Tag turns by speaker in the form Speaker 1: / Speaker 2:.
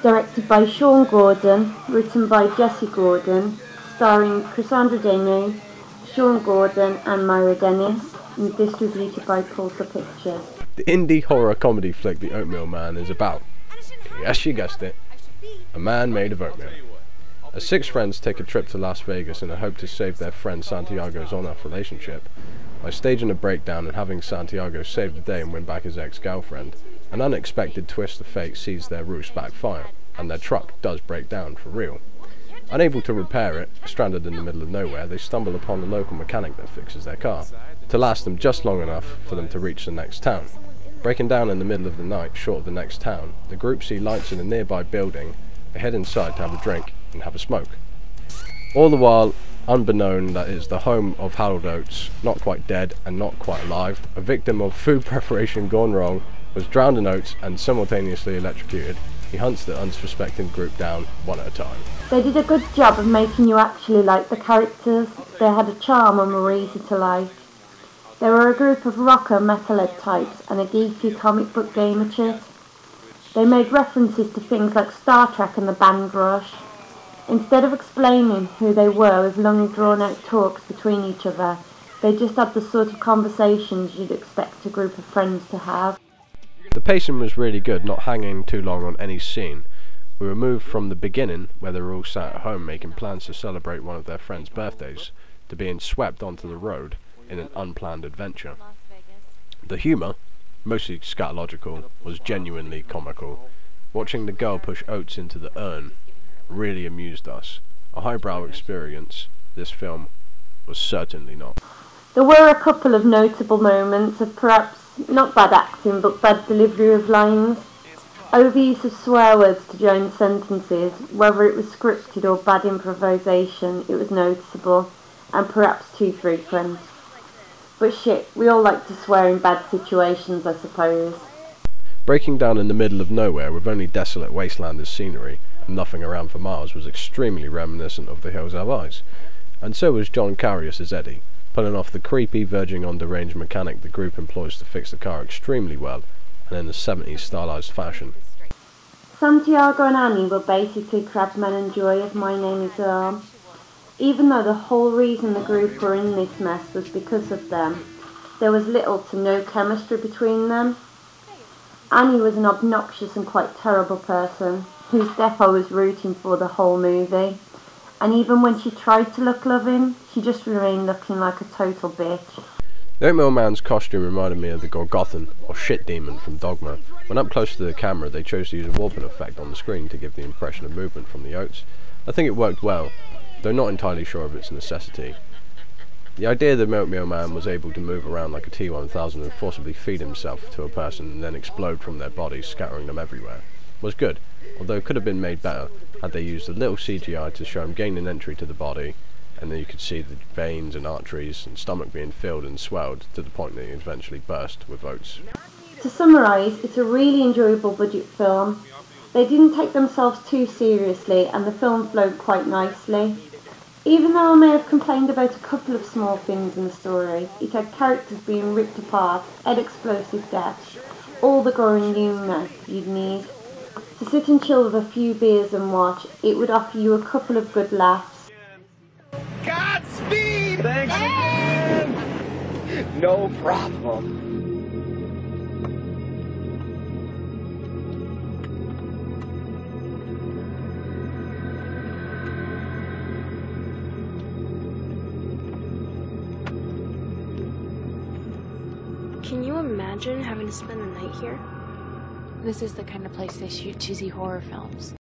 Speaker 1: directed by Sean Gordon, written by Jesse Gordon, starring Cassandra Dano, Sean Gordon and Myra Dennis, and distributed by Pulsar Pictures.
Speaker 2: The indie horror comedy flick The Oatmeal Man is about, yes you guessed it, a man made of oatmeal. As 6 friends take a trip to Las Vegas in a hope to save their friend Santiago's on-off relationship, by staging a breakdown and having Santiago save the day and win back his ex-girlfriend, an unexpected twist of fate sees their ruse backfire, and their truck does break down for real. Unable to repair it, stranded in the middle of nowhere, they stumble upon a local mechanic that fixes their car, to last them just long enough for them to reach the next town. Breaking down in the middle of the night short of the next town, the group see lights in a nearby building. They head inside to have a drink and have a smoke. All the while, unbeknown that it's the home of Harold Oates, not quite dead and not quite alive, a victim of food preparation gone wrong, was drowned in oats and simultaneously electrocuted. He hunts the unsuspecting group down one at a time.
Speaker 1: They did a good job of making you actually like the characters. They had a charm and were easy to like. They were a group of rocker metalhead types and a geeky comic book gamer chick. They made references to things like Star Trek and the Band Rush. Instead of explaining who they were with long drawn-out talks between each other, they just had the sort of conversations you'd expect a group of friends to have.
Speaker 2: The pacing was really good, not hanging too long on any scene. We were moved from the beginning, where they were all sat at home making plans to celebrate one of their friends' birthdays, to being swept onto the road in an unplanned adventure. The humour, mostly scatological, was genuinely comical. Watching the girl push oats into the urn really amused us. A highbrow experience, this film was certainly not.
Speaker 1: There were a couple of notable moments of perhaps not bad acting but bad delivery of lines. Overuse of swear words to join sentences, whether it was scripted or bad improvisation, it was noticeable, and perhaps too frequent. But shit, we all like to swear in bad situations, I suppose.
Speaker 2: Breaking down in the middle of nowhere with only desolate wasteland as scenery, and nothing around for miles, was extremely reminiscent of The Hills Have Eyes. And so was John Carrius as Eddie, pulling off the creepy, verging on deranged mechanic the group employs to fix the car extremely well, and in a 70s stylized fashion.
Speaker 1: Santiago and Annie were basically Crabman and Joy of My Name is Earl. Even though the whole reason the group were in this mess was because of them, there was little to no chemistry between them. Annie was an obnoxious and quite terrible person, whose death I was rooting for the whole movie, and even when she tried to look loving, she just remained looking like a total bitch.
Speaker 2: The Oatmeal Man's costume reminded me of the Gorgothan, or shit demon from Dogma. When up close to the camera, they chose to use a warping effect on the screen to give the impression of movement from the oats. I think it worked well, though not entirely sure of its necessity. The idea that the Oatmeal Man was able to move around like a T-1000 and forcibly feed himself to a person and then explode from their bodies, scattering them everywhere, was good, although it could have been made better had they used a little CGI to show him gaining entry to the body, and then you could see the veins and arteries and stomach being filled and swelled to the point that he eventually burst with oats.
Speaker 1: To summarise, it's a really enjoyable budget film. They didn't take themselves too seriously and the film flowed quite nicely. Even though I may have complained about a couple of small things in the story, it had characters being ripped apart, had explosive deaths, all the gore and humour you'd need. To sit and chill with a few beers and watch, it would offer you a couple of good laughs.
Speaker 3: Godspeed! Thanks again! No problem.
Speaker 4: Can you imagine having to spend the night here?
Speaker 5: This is the kind of place they shoot cheesy horror films.